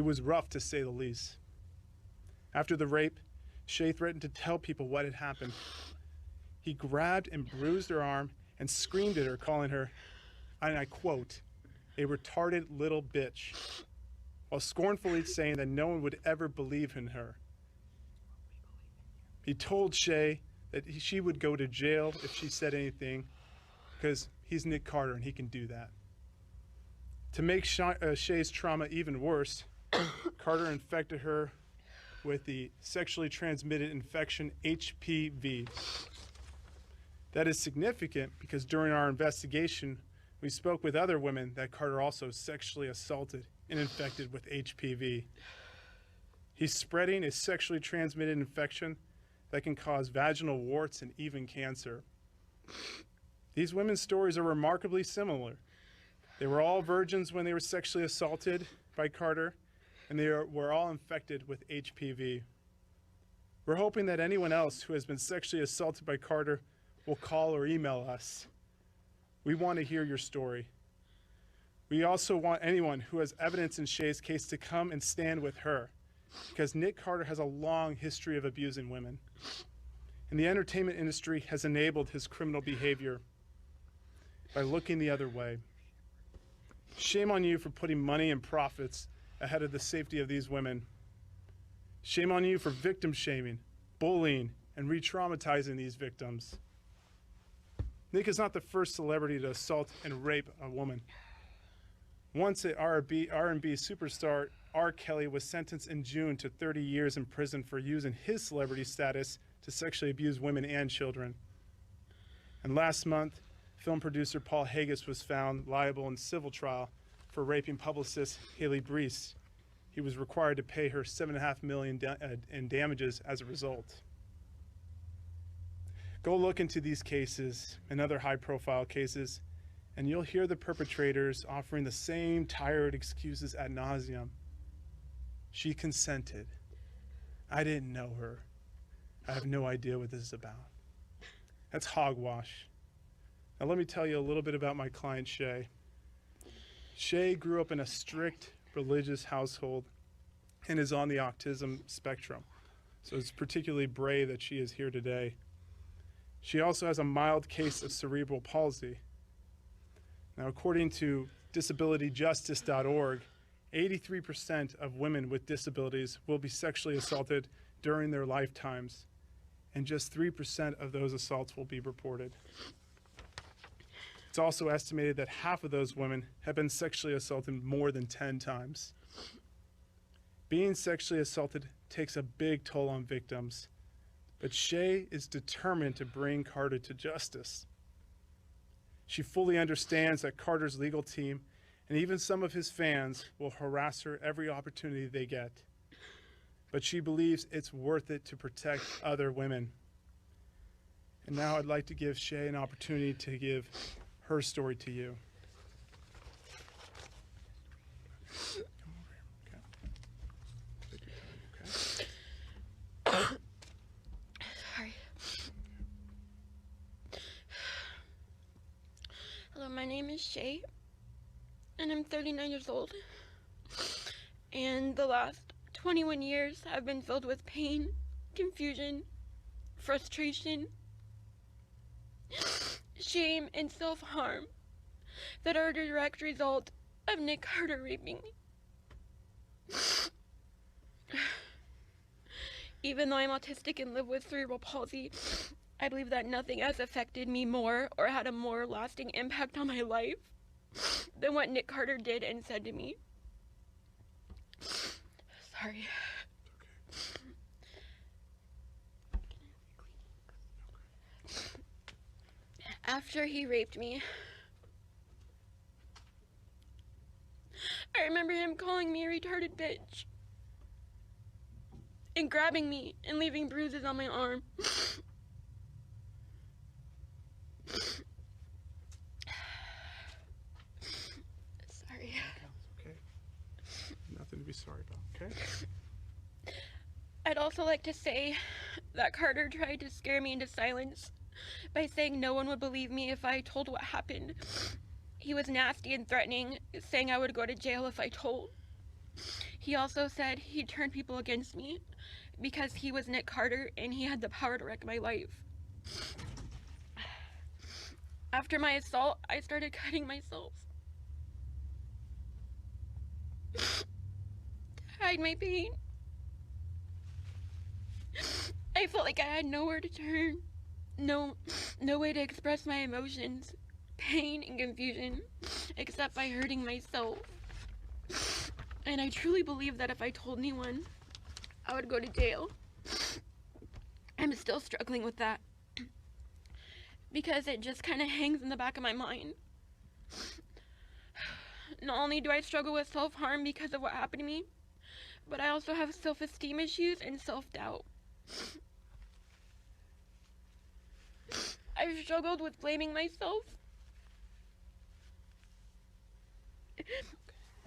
was rough to say the least. After the rape, Shay threatened to tell people what had happened. He grabbed and bruised her arm and screamed at her, calling her, and I quote, a retarded little bitch, while scornfully saying that no one would ever believe in her. He told Shay that she would go to jail if she said anything, because he's Nick Carter and he can do that. To make Shay's trauma even worse, Carter infected her with the sexually transmitted infection HPV. That is significant because during our investigation, we spoke with other women that Carter also sexually assaulted and infected with HPV. He's spreading a sexually transmitted infection that can cause vaginal warts and even cancer. These women's stories are remarkably similar. They were all virgins when they were sexually assaulted by Carter, and they were all infected with HPV. We're hoping that anyone else who has been sexually assaulted by Carter will call or email us. We want to hear your story. We also want anyone who has evidence in Shay's case to come and stand with her, because Nick Carter has a long history of abusing women, and the entertainment industry has enabled his criminal behavior by looking the other way. Shame on you for putting money and profits ahead of the safety of these women. Shame on you for victim shaming, bullying, and re-traumatizing these victims. Nick is not the first celebrity to assault and rape a woman. Once an R&B superstar, R. Kelly, was sentenced in June to 30 years in prison for using his celebrity status to sexually abuse women and children. And last month, film producer Paul Haggis was found liable in civil trial for raping publicist Haley Brees. He was required to pay her $7.5 million in damages as a result. Go look into these cases and other high-profile cases, and you'll hear the perpetrators offering the same tired excuses ad nauseum. She consented. I didn't know her. I have no idea what this is about. That's hogwash. Now let me tell you a little bit about my client, Shay. Shay grew up in a strict religious household and is on the autism spectrum. So it's particularly brave that she is here today. She also has a mild case of cerebral palsy. Now, according to disabilityjustice.org, 83% of women with disabilities will be sexually assaulted during their lifetimes, and just 3% of those assaults will be reported. It's also estimated that half of those women have been sexually assaulted more than 10 times. Being sexually assaulted takes a big toll on victims, but Shay is determined to bring Carter to justice. She fully understands that Carter's legal team and even some of his fans will harass her every opportunity they get, but she believes it's worth it to protect other women. And now I'd like to give Shay an opportunity to give her story to you. Sorry. Hello, my name is Shay, and I'm 39 years old. And the last 21 years have been filled with pain, confusion, frustration, shame, and self-harm that are a direct result of Nick Carter raping me. Even though I'm autistic and live with cerebral palsy, I believe that nothing has affected me more or had a more lasting impact on my life than what Nick Carter did and said to me. Sorry. After he raped me, I remember him calling me a retarded bitch and grabbing me and leaving bruises on my arm. Sorry. Okay. Nothing to be sorry about, okay? I'd also like to say that Carter tried to scare me into silence by saying no one would believe me if I told what happened. He was nasty and threatening, saying I would go to jail if I told. He also said he'd turn people against me because he was Nick Carter and he had the power to wreck my life. After my assault, I started cutting myself to hide my pain. I felt like I had nowhere to turn. No way to express my emotions, pain, and confusion, except by hurting myself. And I truly believe that if I told anyone, I would go to jail. I'm still struggling with that, because it just kind of hangs in the back of my mind. Not only do I struggle with self-harm because of what happened to me, but I also have self-esteem issues and self-doubt. I've struggled with blaming myself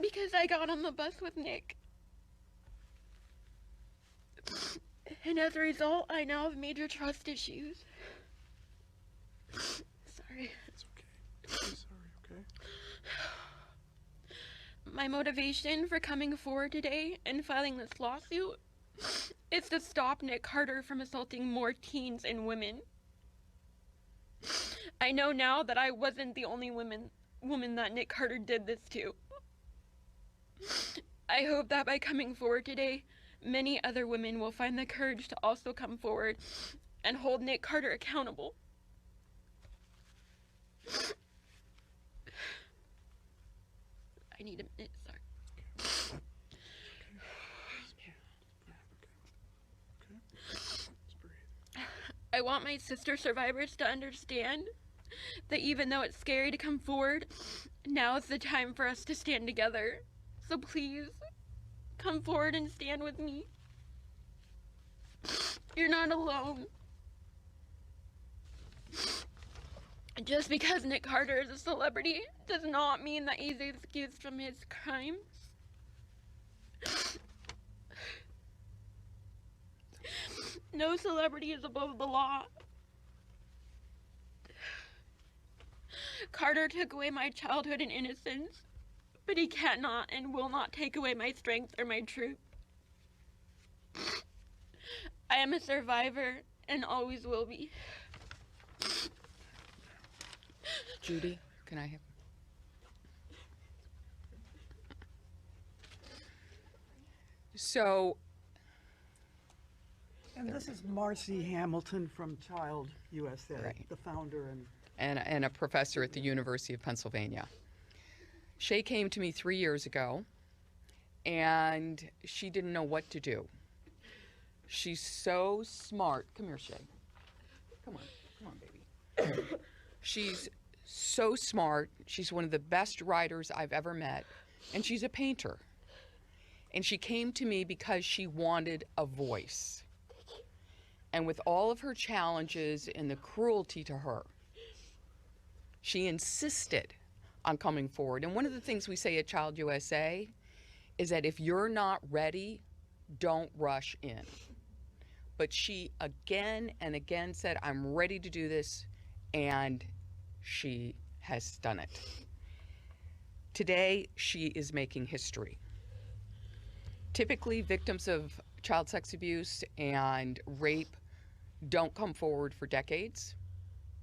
because I got on the bus with Nick. And as a result, I now have major trust issues. Sorry. It's okay. I'm sorry, okay? My motivation for coming forward today and filing this lawsuit is to stop Nick Carter from assaulting more teens and women. I know now that I wasn't the only woman that Nick Carter did this to. I hope that by coming forward today, many other women will find the courage to also come forward and hold Nick Carter accountable. I need a minute, sorry. I want my sister survivors to understand that even though it's scary to come forward, now is the time for us to stand together. So please, come forward and stand with me. You're not alone. Just because Nick Carter is a celebrity does not mean that he's excused from his crimes. No celebrity is above the law. Carter took away my childhood and innocence, but he cannot and will not take away my strength or my truth. I am a survivor and always will be. Judy, can I have? So, And this is Marcy Hamilton from Child USA, Right. the founder and a professor at the University of Pennsylvania. Shay came to me 3 years ago, and she didn't know what to do. She's so smart. Come here, Shay. Come on, baby. She's so smart. She's one of the best writers I've ever met, and she's a painter. And she came to me because she wanted a voice. And with all of her challenges and the cruelty to her, she insisted on coming forward. And one of the things we say at Child USA is that if you're not ready, don't rush in. But she again and again said, I'm ready to do this, and she has done it. Today, she is making history. Typically, victims of child sex abuse and rape don't come forward for decades.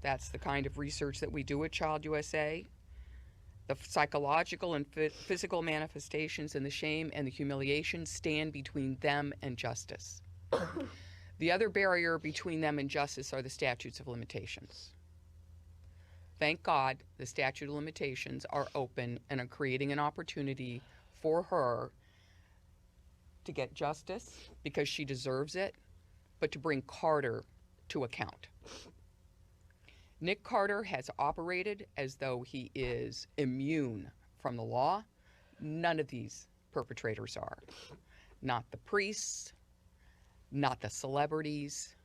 That's the kind of research that we do at Child USA. The psychological and physical manifestations and the shame and the humiliation stand between them and justice. The other barrier between them and justice are the statutes of limitations. Thank God the statute of limitations are open and are creating an opportunity for her to get justice because she deserves it, but to bring Carter to account. Nick Carter has operated as though he is immune from the law. None of these perpetrators are. Not the priests, not the celebrities,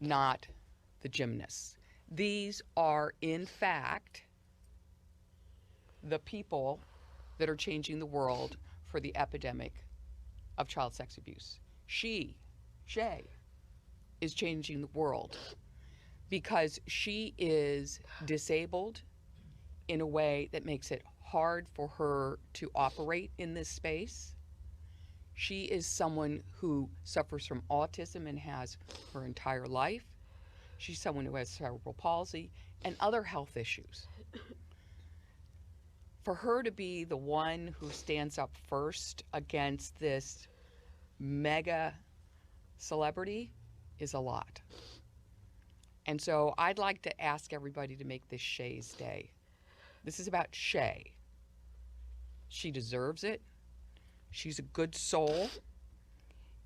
not the gymnasts. These are, in fact, the people that are changing the world for the epidemic of child sex abuse. Shay, is changing the world because she is disabled in a way that makes it hard for her to operate in this space. She is someone who suffers from autism and has her entire life. She's someone who has cerebral palsy and other health issues. For her to be the one who stands up first against this mega celebrity is a lot. And so I'd like to ask everybody to make this Shay's Day. This is about Shay. She deserves it. She's a good soul.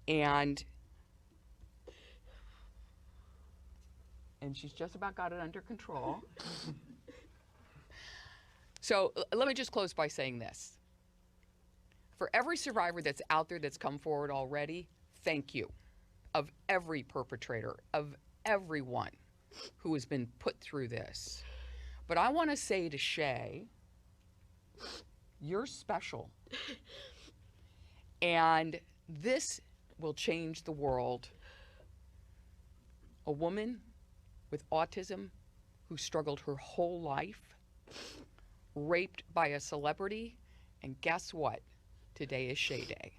And she's just about got it under control. So let me just close by saying this. For every survivor that's out there that's come forward already, thank you. Of every perpetrator, of everyone who has been put through this. But I want to say to Shay, you're special. And this will change the world. A woman with autism who struggled her whole life, raped by a celebrity, and guess what? Today is Shay Day.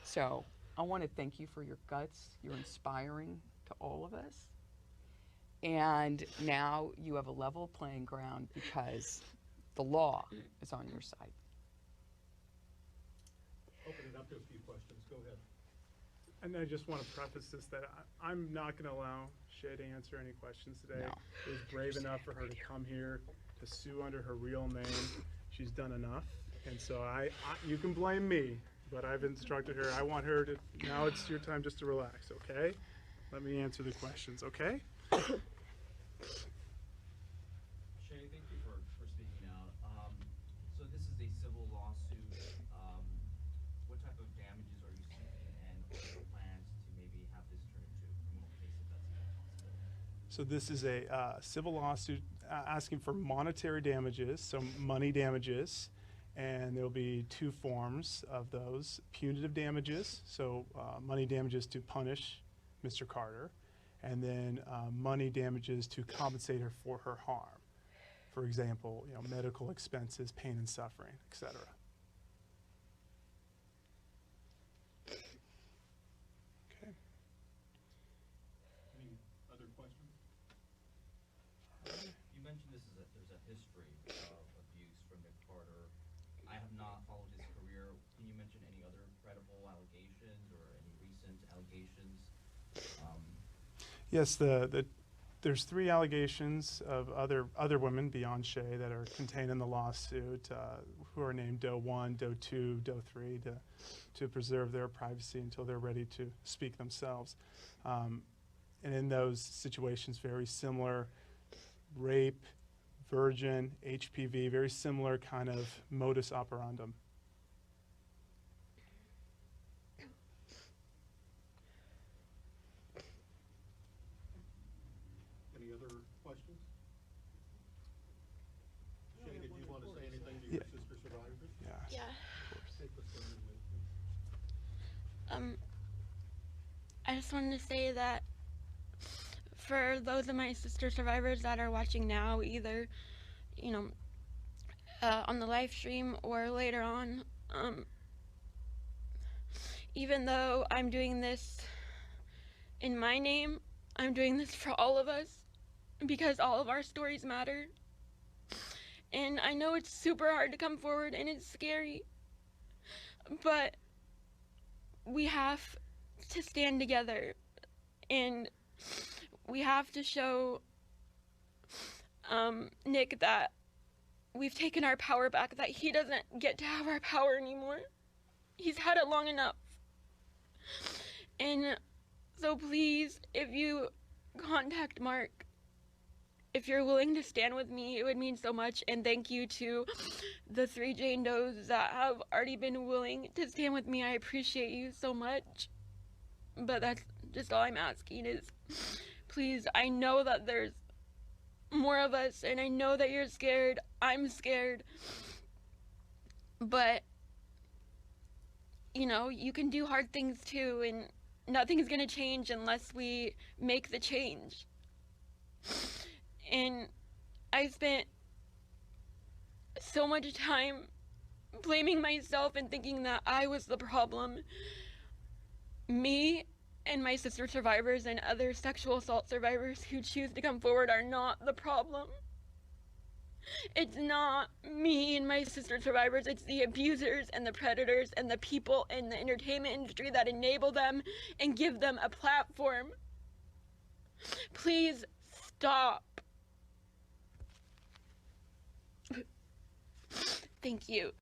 So I want to thank you for your guts. You're inspiring to all of us. And now you have a level playing ground because the law is on your side. Open it up to a few questions. Go ahead. And I just want to preface this that I'm not going to allow Shay to answer any questions today. No. It was brave enough for her to come here to sue under her real name. She's done enough. And so you can blame me, but I've instructed her. I want her to, now it's your time just to relax, okay? Let me answer the questions, okay? Shay, thank you for speaking out. So this is a civil lawsuit. What type of damages are you seeking, and what are your plans to maybe have this turn into a criminal case if that's even possible? So this is a civil lawsuit asking for monetary damages, so money damages, and there'll be two forms of those. Punitive damages, so money damages to punish Mr. Carter, and then money damages to compensate her for her harm. For example, medical expenses, pain and suffering, etc. Okay. Any other questions? You mentioned there's a history of abuse from Nick Carter. I have not followed his career. Can you mention any other credible allegations or any recent allegations? Yes, there's 3 allegations of other women beyond Shay that are contained in the lawsuit, who are named Doe 1, Doe 2, Doe 3, to preserve their privacy until they're ready to speak themselves. And in those situations, very similar: rape, virgin, HPV, very similar kind of modus operandum. Any other questions? Shay, did you want to say anything to your sister survivors? Yeah. Yeah. Take the stand, I just wanted to say that for those of my sister survivors that are watching now, either, on the live stream or later on, even though I'm doing this in my name, I'm doing this for all of us because all of our stories matter. And I know it's super hard to come forward and it's scary, but we have to stand together and we have to show Nick that we've taken our power back, that he doesn't get to have our power anymore. He's had it long enough. And so please, if you contact Mark, if you're willing to stand with me, it would mean so much. And thank you to the 3 Jane Does that have already been willing to stand with me. I appreciate you so much. But that's just all I'm asking is, please, I know that there's more of us, and I know that you're scared. I'm scared. But, you can do hard things too, and nothing's gonna change unless we make the change. And I spent so much time blaming myself and thinking that I was the problem. Me and my sister survivors and other sexual assault survivors who choose to come forward are not the problem. It's not me and my sister survivors, it's the abusers and the predators and the people in the entertainment industry that enable them and give them a platform. Please stop. Thank you.